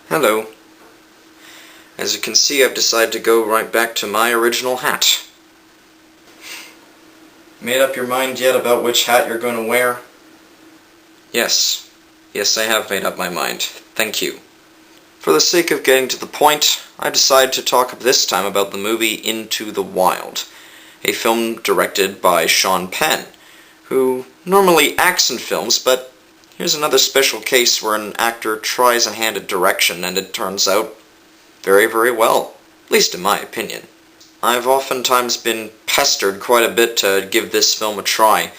Hello. As you can see, I've decided to go right back to my original hat. Made up your mind yet about which hat you're going to wear? Yes. Yes, I have made up my mind. Thank you. For the sake of getting to the point, I decided to talk this time about the movie Into the Wild, a film directed by Sean Penn, who normally acts in films, but here's another special case where an actor tries a hand at direction and it turns out very, very well, at least in my opinion. I've oftentimes been pestered quite a bit to give this film a try,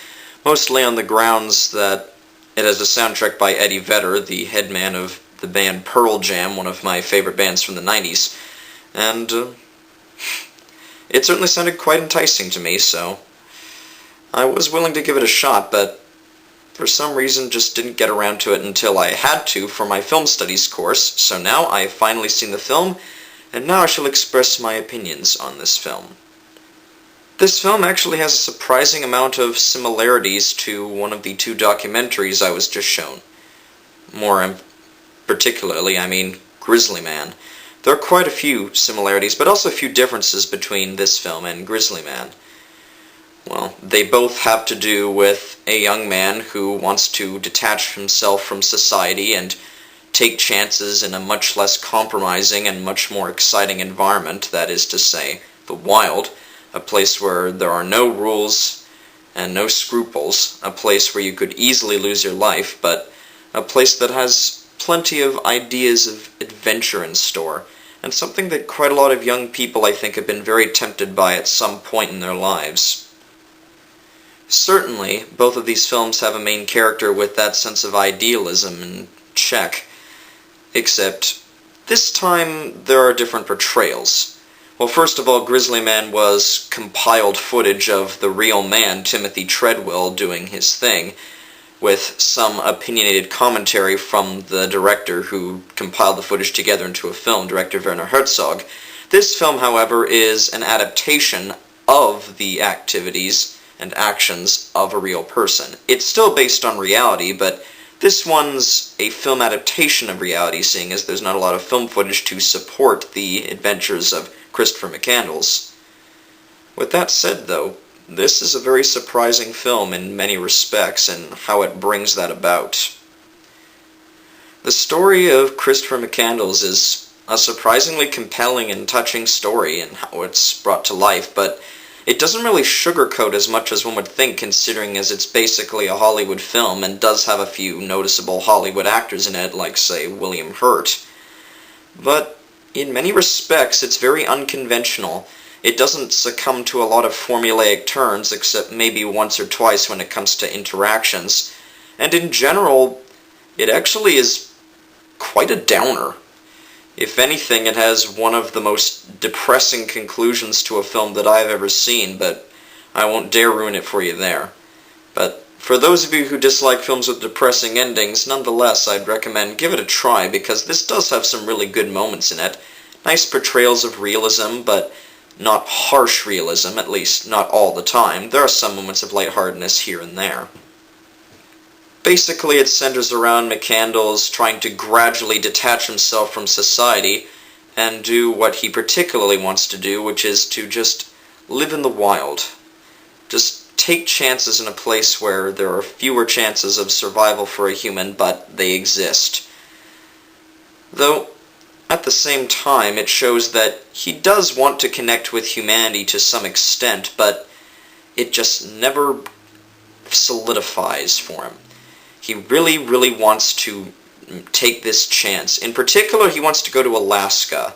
mostly on the grounds that it has a soundtrack by Eddie Vedder, the head man of the band Pearl Jam, one of my favorite bands from the 90s, and it certainly sounded quite enticing to me, so I was willing to give it a shot, but for some reason just didn't get around to it until I had to for my film studies course, so now I've finally seen the film, and now I shall express my opinions on this film. This film actually has a surprising amount of similarities to one of the two documentaries I was just shown. More particularly, I mean Grizzly Man. There are quite a few similarities, but also a few differences between this film and Grizzly Man. Well, they both have to do with a young man who wants to detach himself from society and take chances in a much less compromising and much more exciting environment, that is to say, the wild, a place where there are no rules and no scruples, a place where you could easily lose your life, but a place that has plenty of ideas of adventure in store, and something that quite a lot of young people, I think, have been very tempted by at some point in their lives. Certainly, both of these films have a main character with that sense of idealism in check, except this time there are different portrayals. Well, first of all, Grizzly Man was compiled footage of the real man, Timothy Treadwell, doing his thing, with some opinionated commentary from the director who compiled the footage together into a film, director Werner Herzog. This film, however, is an adaptation of the activities and actions of a real person. It's still based on reality, but this one's a film adaptation of reality, seeing as there's not a lot of film footage to support the adventures of Christopher McCandless. With that said, though, this is a very surprising film in many respects and how it brings that about. The story of Christopher McCandless is a surprisingly compelling and touching story in how it's brought to life, but it doesn't really sugarcoat as much as one would think, considering as it's basically a Hollywood film and does have a few noticeable Hollywood actors in it, like, say, William Hurt. But in many respects, it's very unconventional. It doesn't succumb to a lot of formulaic turns, except maybe once or twice when it comes to interactions. And in general, it actually is quite a downer. If anything, it has one of the most depressing conclusions to a film that I've ever seen, but I won't dare ruin it for you there. But for those of you who dislike films with depressing endings, nonetheless, I'd recommend give it a try, because this does have some really good moments in it. Nice portrayals of realism, but not harsh realism, at least not all the time. There are some moments of lightheartedness here and there. Basically, it centers around McCandless trying to gradually detach himself from society and do what he particularly wants to do, which is to just live in the wild. Just take chances in a place where there are fewer chances of survival for a human, but they exist. Though, at the same time, it shows that he does want to connect with humanity to some extent, but it just never solidifies for him. He really, really wants to take this chance. In particular, he wants to go to Alaska.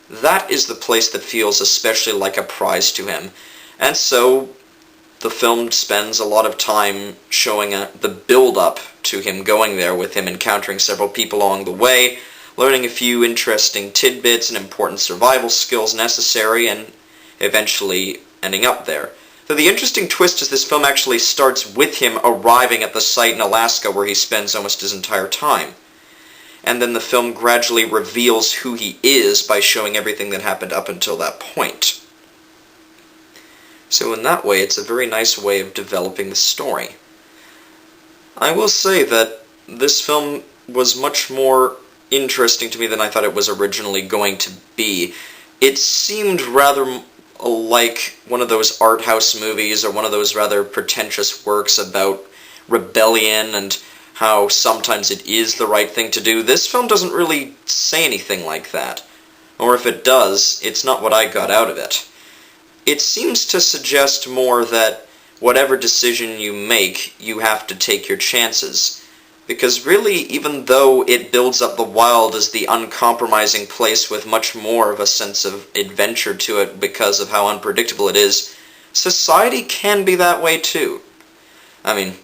That is the place that feels especially like a prize to him. And so, the film spends a lot of time showing the build-up to him going there, with him encountering several people along the way, learning a few interesting tidbits and important survival skills necessary, and eventually ending up there. So the interesting twist is this film actually starts with him arriving at the site in Alaska where he spends almost his entire time. And then the film gradually reveals who he is by showing everything that happened up until that point. So in that way, it's a very nice way of developing the story. I will say that this film was much more interesting to me than I thought it was originally going to be. It seemed rather like one of those art house movies or one of those rather pretentious works about rebellion and how sometimes it is the right thing to do. This film doesn't really say anything like that. Or if it does, it's not what I got out of it. It seems to suggest more that whatever decision you make, you have to take your chances. Because really, even though it builds up the wild as the uncompromising place with much more of a sense of adventure to it because of how unpredictable it is, society can be that way too. I mean,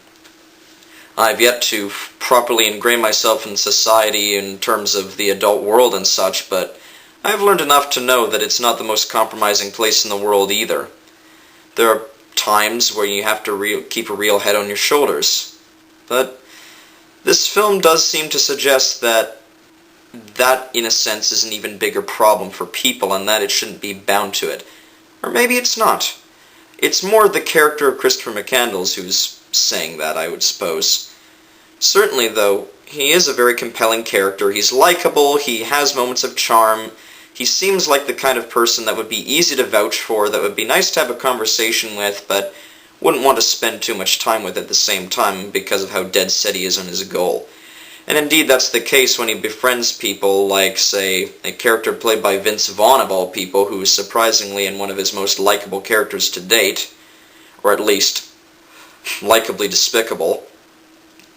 I've yet to properly ingrain myself in society in terms of the adult world and such, but I've learned enough to know that it's not the most compromising place in the world either. There are times where you have to keep a real head on your shoulders. But this film does seem to suggest that in a sense, is an even bigger problem for people and that it shouldn't be bound to it. Or maybe it's not. It's more the character of Christopher McCandless who's saying that, I would suppose. Certainly, though, he is a very compelling character. He's likable, he has moments of charm. He seems like the kind of person that would be easy to vouch for, that would be nice to have a conversation with, but wouldn't want to spend too much time with at the same time because of how dead set he is on his goal. And indeed that's the case when he befriends people like, say, a character played by Vince Vaughn of all people, who is surprisingly in one of his most likable characters to date, or at least likably despicable,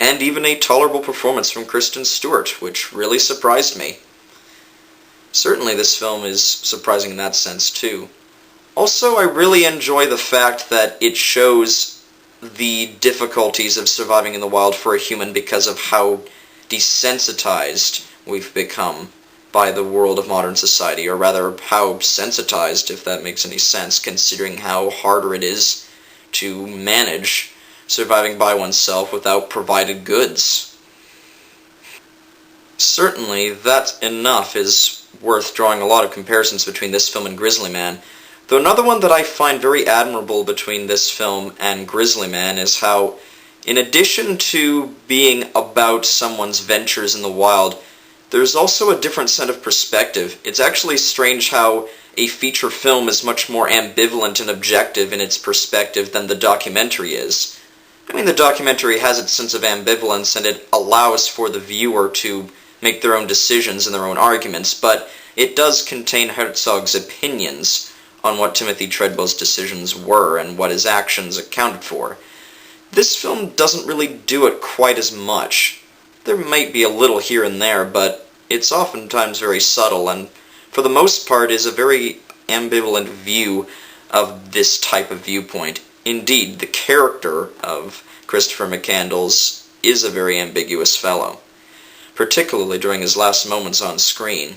and even a tolerable performance from Kristen Stewart, which really surprised me. Certainly this film is surprising in that sense too. Also, I really enjoy the fact that it shows the difficulties of surviving in the wild for a human because of how desensitized we've become by the world of modern society, or rather how sensitized, if that makes any sense, considering how harder it is to manage surviving by oneself without provided goods. Certainly, that enough is worth drawing a lot of comparisons between this film and Grizzly Man. Though another one that I find very admirable between this film and Grizzly Man is how, in addition to being about someone's ventures in the wild, there's also a different set of perspective. It's actually strange how a feature film is much more ambivalent and objective in its perspective than the documentary is. I mean, the documentary has its sense of ambivalence and it allows for the viewer to make their own decisions and their own arguments, but it does contain Herzog's opinions on what Timothy Treadwell's decisions were and what his actions accounted for. This film doesn't really do it quite as much. There might be a little here and there, but it's oftentimes very subtle and for the most part is a very ambivalent view of this type of viewpoint. Indeed, the character of Christopher McCandless is a very ambiguous fellow, particularly during his last moments on screen.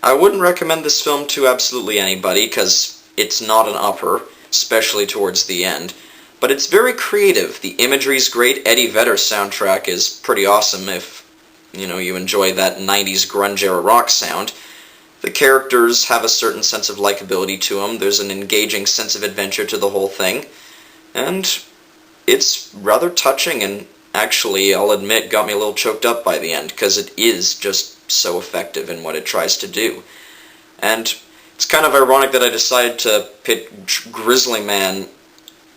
I wouldn't recommend this film to absolutely anybody, because it's not an upper, especially towards the end, but it's very creative. The imagery's great. Eddie Vedder's soundtrack is pretty awesome if, you enjoy that 90s grunge-era rock sound. The characters have a certain sense of likability to them, there's an engaging sense of adventure to the whole thing, and it's rather touching and actually, I'll admit, got me a little choked up by the end, because it is just so effective in what it tries to do. And it's kind of ironic that I decided to pit Grizzly Man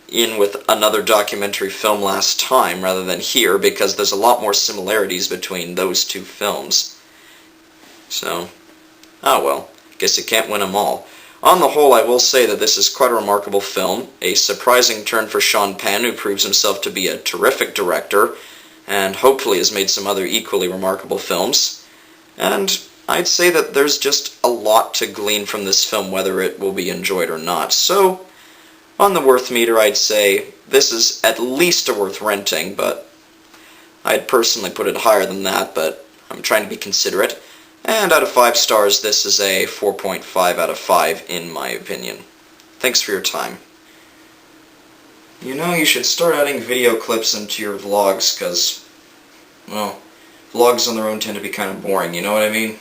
in with another documentary film last time rather than here, because there's a lot more similarities between those two films. So, oh well, guess you can't win them all. On the whole, I will say that this is quite a remarkable film, a surprising turn for Sean Penn, who proves himself to be a terrific director, and hopefully has made some other equally remarkable films. And I'd say that there's just a lot to glean from this film, whether it will be enjoyed or not. So, on the worth meter, I'd say this is at least a worth renting, but I'd personally put it higher than that, but I'm trying to be considerate. And out of 5 stars, this is a 4.5 out of 5, in my opinion. Thanks for your time. You should start adding video clips into your vlogs, because, well, vlogs on their own tend to be kind of boring, you know what I mean?